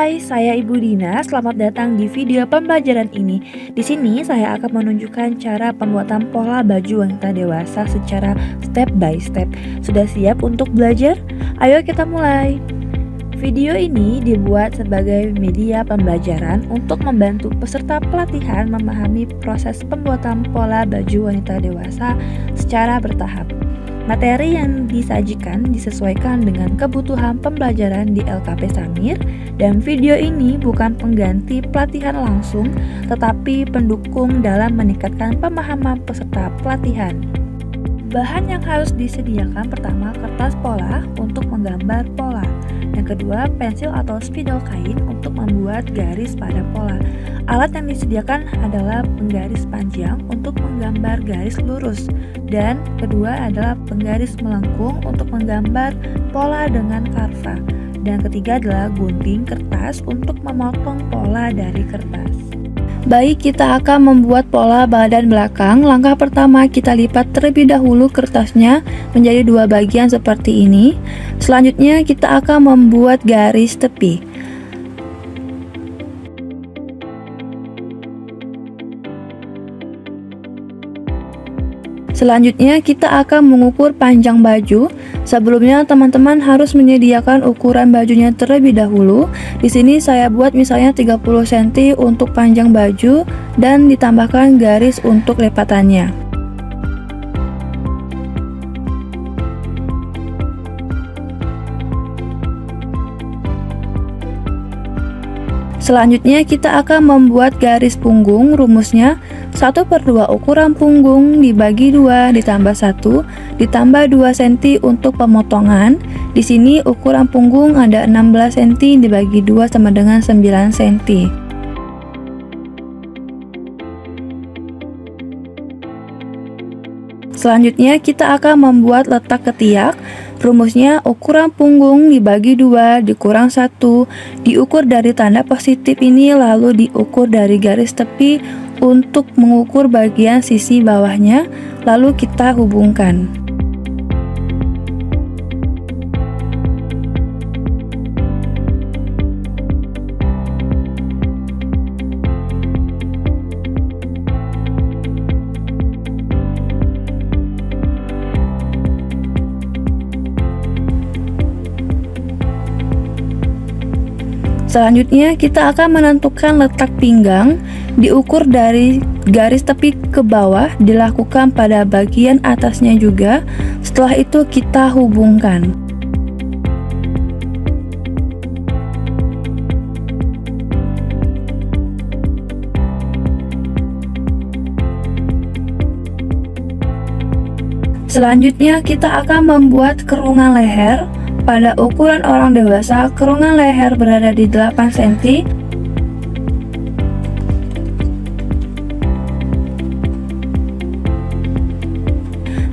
Hai, saya Ibu Dina. Selamat datang di video pembelajaran ini. Di sini saya akan menunjukkan cara pembuatan pola baju wanita dewasa secara step by step. Sudah siap untuk belajar? Ayo kita mulai. Video ini dibuat sebagai media pembelajaran untuk membantu peserta pelatihan memahami proses pembuatan pola baju wanita dewasa secara bertahap. Materi yang disajikan disesuaikan dengan kebutuhan pembelajaran di LKP Samir, dan video ini bukan pengganti pelatihan langsung, tetapi pendukung dalam meningkatkan pemahaman peserta pelatihan. Bahan yang harus disediakan pertama kertas pola untuk menggambar pola. Yang kedua, pensil atau spidol kain untuk membuat garis pada pola. Alat yang disediakan adalah penggaris panjang untuk menggambar garis lurus. Dan kedua adalah penggaris melengkung untuk menggambar pola dengan karva. Dan ketiga adalah gunting kertas untuk memotong pola dari kertas. Baik, kita akan membuat pola badan belakang. Langkah pertama, kita lipat terlebih dahulu kertasnya menjadi dua bagian seperti ini. Selanjutnya, kita akan membuat garis tepi. Selanjutnya, kita akan mengukur panjang baju. Sebelumnya, teman-teman harus menyediakan ukuran bajunya terlebih dahulu. Di sini saya buat misalnya 30 cm untuk panjang baju dan ditambahkan garis untuk lipatannya. Selanjutnya, kita akan membuat garis punggung. Rumusnya 1/2 ukuran punggung dibagi 2 ditambah 1 ditambah 2 cm untuk pemotongan. Di sini ukuran punggung ada 16 cm dibagi 2 sama dengan 9 cm. Selanjutnya, kita akan membuat letak ketiak. Rumusnya ukuran punggung dibagi 2 dikurang 1, diukur dari tanda positif ini lalu diukur dari garis tepi untuk mengukur bagian sisi bawahnya, lalu kita hubungkan. Selanjutnya, kita akan menentukan letak pinggang, diukur dari garis tepi ke bawah, dilakukan pada bagian atasnya juga. Setelah itu kita hubungkan. Selanjutnya, kita akan membuat kerungan leher. Pada ukuran orang dewasa, kerungan leher berada di 8 cm.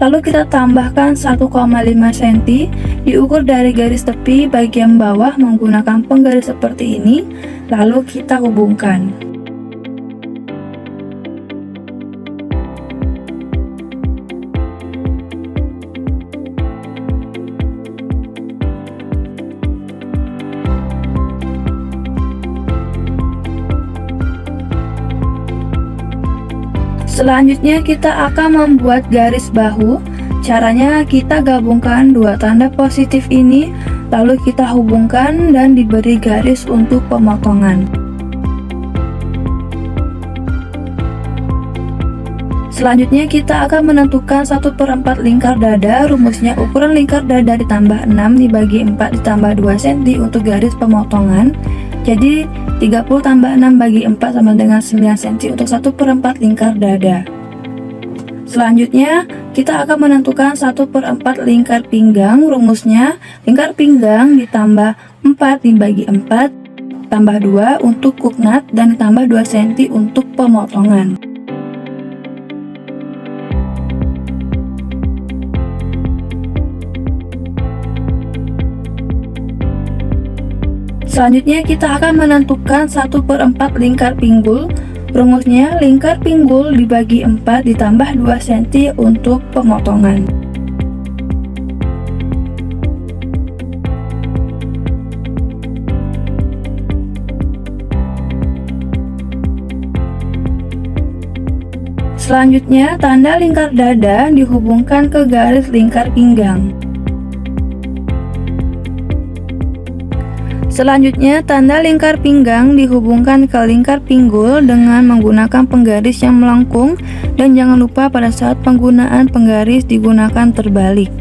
Lalu kita tambahkan 1,5 cm, diukur dari garis tepi bagian bawah menggunakan penggaris seperti ini, lalu kita hubungkan. Selanjutnya, kita akan membuat garis bahu. Caranya, kita gabungkan dua tanda positif ini, lalu kita hubungkan dan diberi garis untuk pemotongan. Selanjutnya, kita akan menentukan 1/4 lingkar dada. Rumusnya ukuran lingkar dada ditambah 6 dibagi 4 ditambah 2 cm untuk garis pemotongan. Jadi 30 tambah 6 bagi 4 sama dengan 9 cm untuk 1/4 lingkar dada. Selanjutnya, kita akan menentukan 1/4 lingkar pinggang. Rumusnya lingkar pinggang ditambah 4 dibagi 4 tambah 2 untuk kuknat dan ditambah 2 cm untuk pemotongan. Selanjutnya, kita akan menentukan 1/4 lingkar pinggul. Rumusnya lingkar pinggul dibagi 4 ditambah 2 cm untuk pemotongan. Selanjutnya, tanda lingkar dada dihubungkan ke garis lingkar pinggang. Selanjutnya, tanda lingkar pinggang dihubungkan ke lingkar pinggul dengan menggunakan penggaris yang melengkung, dan jangan lupa pada saat penggunaan penggaris digunakan terbalik.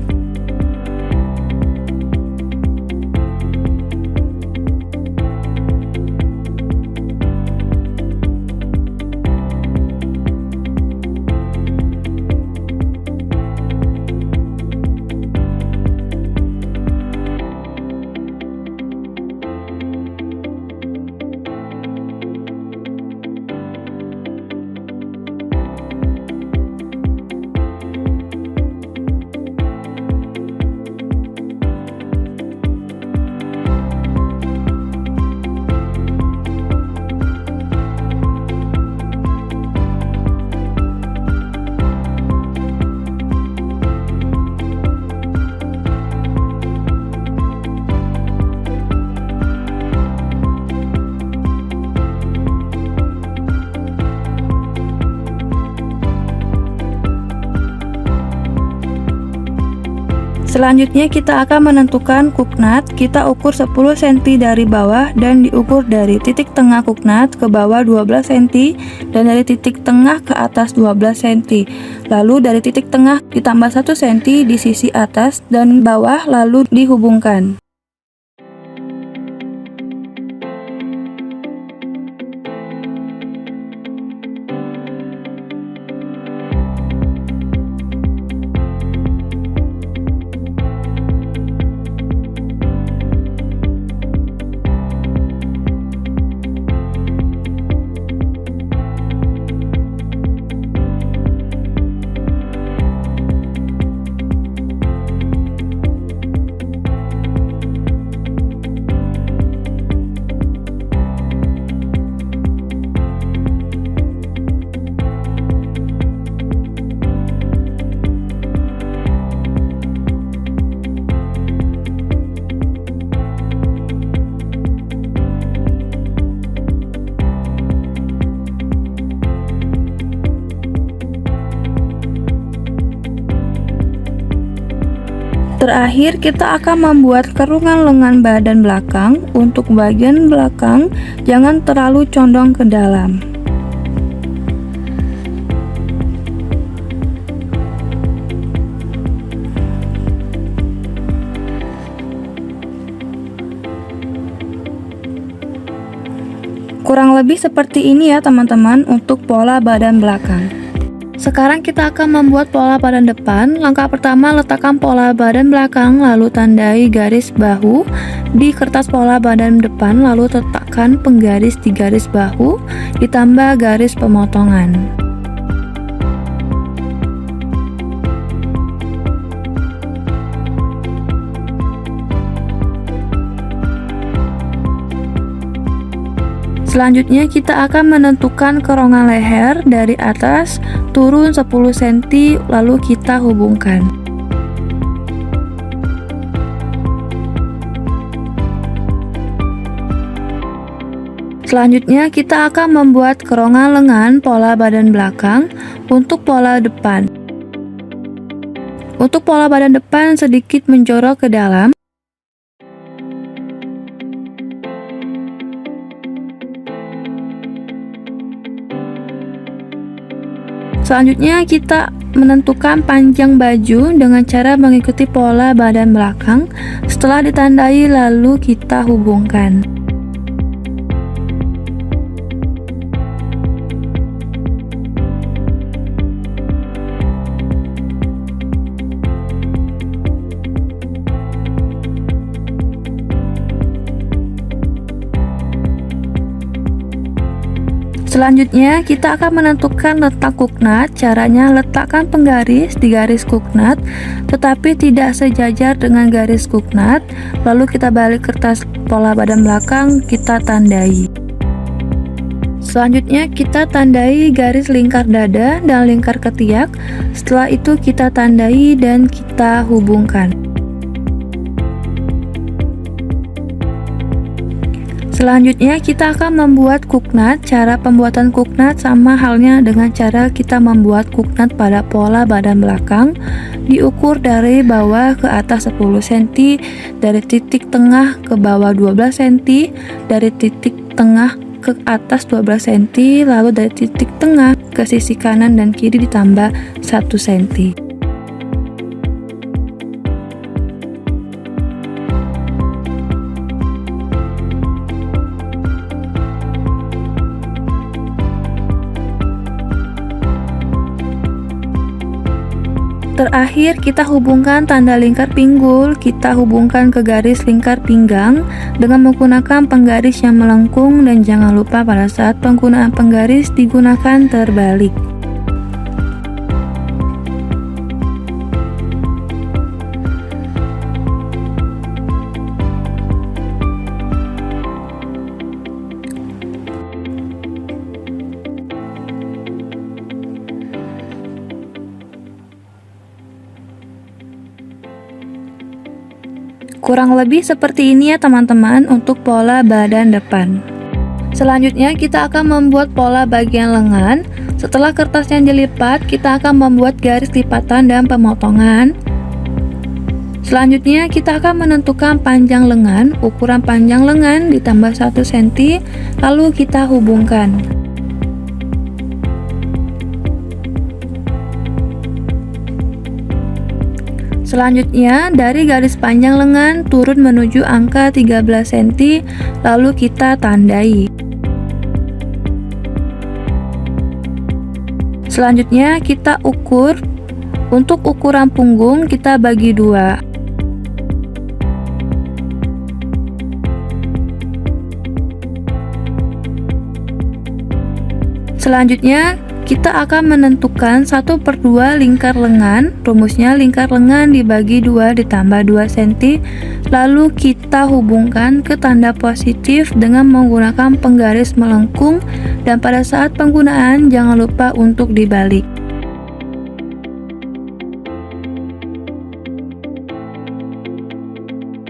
Selanjutnya kita akan menentukan kuknat. Kita ukur 10 cm dari bawah dan diukur dari titik tengah kuknat ke bawah 12 cm dan dari titik tengah ke atas 12 cm. Lalu dari titik tengah ditambah 1 cm di sisi atas dan bawah lalu dihubungkan. Terakhir, kita akan membuat kerungan lengan badan belakang. Untuk bagian belakang, jangan terlalu condong ke dalam. Kurang lebih seperti ini ya teman-teman untuk pola badan belakang. Sekarang kita akan membuat pola badan depan. Langkah pertama, letakkan pola badan belakang, lalu tandai garis bahu di kertas pola badan depan, lalu letakkan penggaris di garis bahu, ditambah garis pemotongan. Selanjutnya kita akan menentukan keronggan leher dari atas turun 10 cm lalu kita hubungkan. Selanjutnya kita akan membuat keronggan lengan pola badan belakang untuk pola depan. Untuk pola badan depan sedikit menjorok ke dalam. Selanjutnya kita menentukan panjang baju dengan cara mengikuti pola badan belakang. Setelah ditandai lalu kita hubungkan. Selanjutnya kita akan menentukan letak kuknat. Caranya letakkan penggaris di garis kuknat tetapi tidak sejajar dengan garis kuknat. Lalu kita balik kertas pola badan belakang, kita tandai. Selanjutnya kita tandai garis lingkar dada dan lingkar ketiak. Setelah itu kita tandai dan kita hubungkan. Selanjutnya kita akan membuat cooknut. Cara pembuatan cooknut sama halnya dengan cara kita membuat cooknut pada pola badan belakang. Diukur dari bawah ke atas 10 cm, dari titik tengah ke bawah 12 cm, dari titik tengah ke atas 12 cm, lalu dari titik tengah ke sisi kanan dan kiri ditambah 1 cm. Terakhir, kita hubungkan tanda lingkar pinggul, kita hubungkan ke garis lingkar pinggang dengan menggunakan penggaris yang melengkung, dan jangan lupa pada saat penggunaan penggaris digunakan terbalik. Kurang lebih seperti ini ya teman-teman untuk pola badan depan. Selanjutnya kita akan membuat pola bagian lengan. Setelah kertasnya dilipat, kita akan membuat garis lipatan dan pemotongan. Selanjutnya kita akan menentukan panjang lengan. Ukuran panjang lengan ditambah 1 cm, lalu kita hubungkan. Selanjutnya, dari garis panjang lengan turun menuju angka 13 cm, lalu kita tandai. Selanjutnya, kita ukur. Untuk ukuran punggung, kita bagi 2. Selanjutnya, kita akan menentukan 1/2 lingkar lengan. Rumusnya lingkar lengan dibagi 2 ditambah 2 cm, lalu kita hubungkan ke tanda positif dengan menggunakan penggaris melengkung, dan pada saat penggunaan jangan lupa untuk dibalik.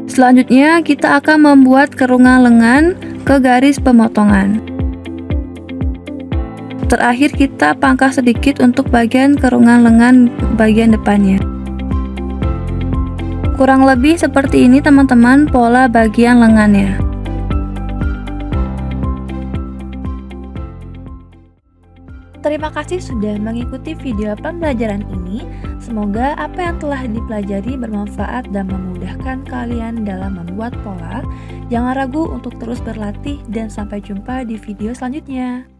Selanjutnya kita akan membuat kerungan lengan ke garis pemotongan. Terakhir kita pangkas sedikit untuk bagian kerungan lengan bagian depannya. Kurang lebih seperti ini teman-teman pola bagian lengannya. Terima kasih sudah mengikuti video pembelajaran ini. Semoga apa yang telah dipelajari bermanfaat dan memudahkan kalian dalam membuat pola. Jangan ragu untuk terus berlatih dan sampai jumpa di video selanjutnya.